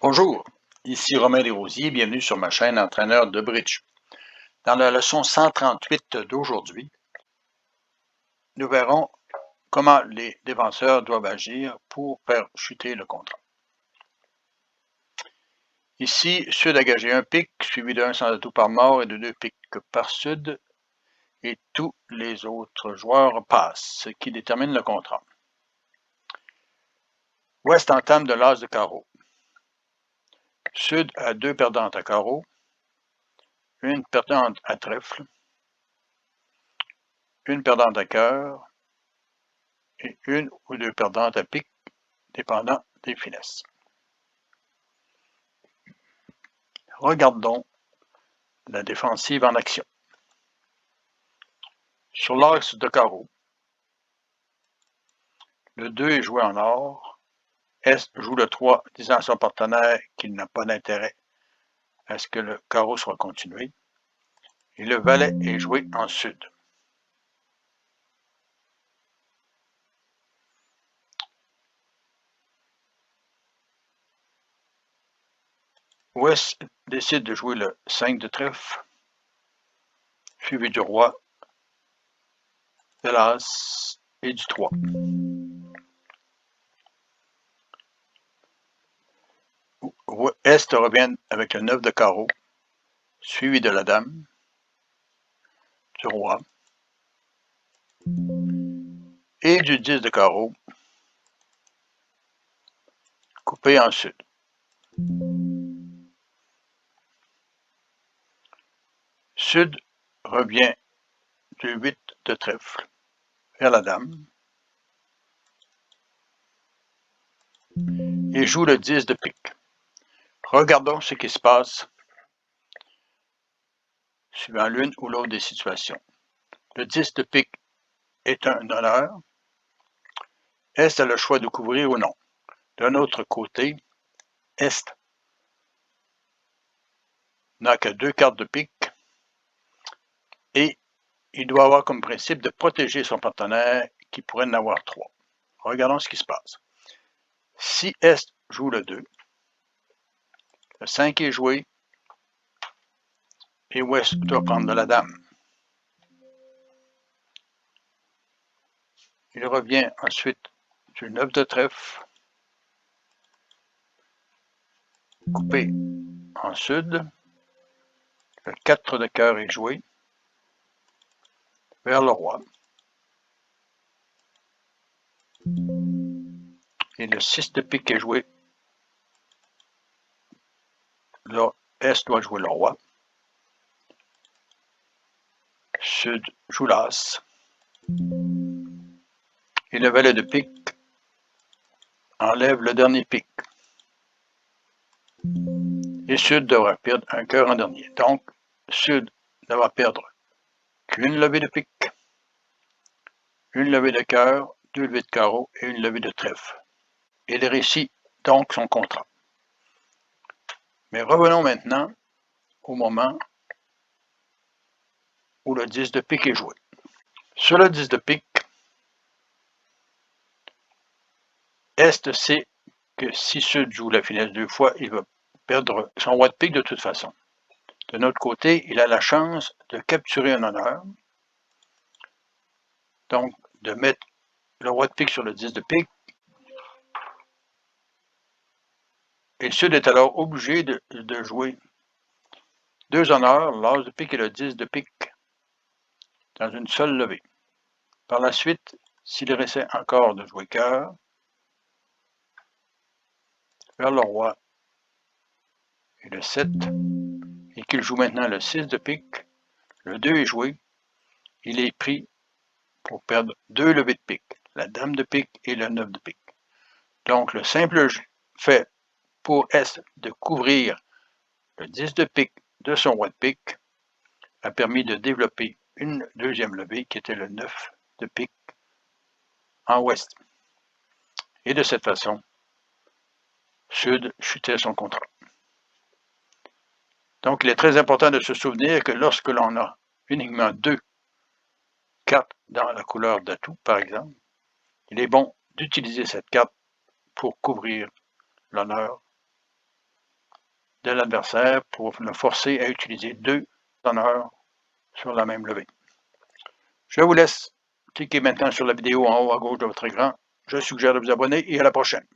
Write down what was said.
Bonjour, ici Romain Desrosiers, bienvenue sur ma chaîne Entraîneur de bridge. Dans la leçon 138 d'aujourd'hui, nous verrons comment les défenseurs doivent agir pour faire chuter le contrat. Ici, Sud a gagé un pic, suivi d'un sans atout par mort et de 2 pics par Sud, et tous les autres joueurs passent, ce qui détermine le contrat. Ouest entame de l'as de carreau. Sud a 2 perdantes à carreau, une perdante à trèfle, une perdante à cœur et une ou 2 perdantes à pique, dépendant des finesses. Regardons la défensive en action. Sur l'axe de carreau, le 2 est joué en or. Est joue le 3, disant à son partenaire qu'il n'a pas d'intérêt à ce que le carreau soit continué. Et le valet est joué en sud. Ouest décide de jouer le 5 de trèfle, suivi du roi, de l'as et du 3. Est revient avec le 9 de carreau, suivi de la dame, du roi et du 10 de carreau, coupé en sud. Sud revient du 8 de trèfle vers la dame et joue le 10 de pique. Regardons ce qui se passe suivant l'une ou l'autre des situations. Le 10 de pique est un honneur. Est a le choix de couvrir ou non. D'un autre côté, Est n'a que 2 cartes de pique et il doit avoir comme principe de protéger son partenaire qui pourrait en avoir 3. Regardons ce qui se passe. Si Est joue le 2, le 5 est joué et Ouest doit prendre de la dame. Il revient ensuite du 9 de trèfle, coupé en sud. Le 4 de cœur est joué vers le roi. Et le 6 de pique est joué. Là, Est doit jouer le roi. Sud joue l'as. Et le valet de pique enlève le dernier pique. Et Sud devra perdre un cœur en dernier. Donc, Sud ne va perdre qu'une levée de pique, une levée de cœur, 2 levées de carreau et une levée de trèfle. Il réussit donc son contrat. Mais revenons maintenant au moment où le 10 de pique est joué. Sur le 10 de pique, Est sait que si Sud joue la finesse 2 fois, il va perdre son roi de pique de toute façon. De notre côté, il a la chance de capturer un honneur, donc de mettre le roi de pique sur le 10 de pique, et le Sud est alors obligé de jouer 2 honneurs, l'as de pique et le 10 de pique, dans une seule levée. Par la suite, s'il essaie encore de jouer cœur, vers le roi et le 7, et qu'il joue maintenant le 6 de pique, le 2 est joué, il est pris pour perdre 2 levées de pique, la dame de pique et le 9 de pique. Donc le simple fait pour Est de couvrir le 10 de pique de son roi de pique a permis de développer une deuxième levée qui était le 9 de pique en ouest. Et de cette façon, Sud chutait son contrat. Donc il est très important de se souvenir que lorsque l'on a uniquement 2 cartes dans la couleur d'atout, par exemple, il est bon d'utiliser cette carte pour couvrir l'honneur de l'adversaire pour le forcer à utiliser 2 honneurs sur la même levée. Je vous laisse. Cliquez maintenant sur la vidéo en haut à gauche de votre écran. Je suggère de vous abonner et à la prochaine.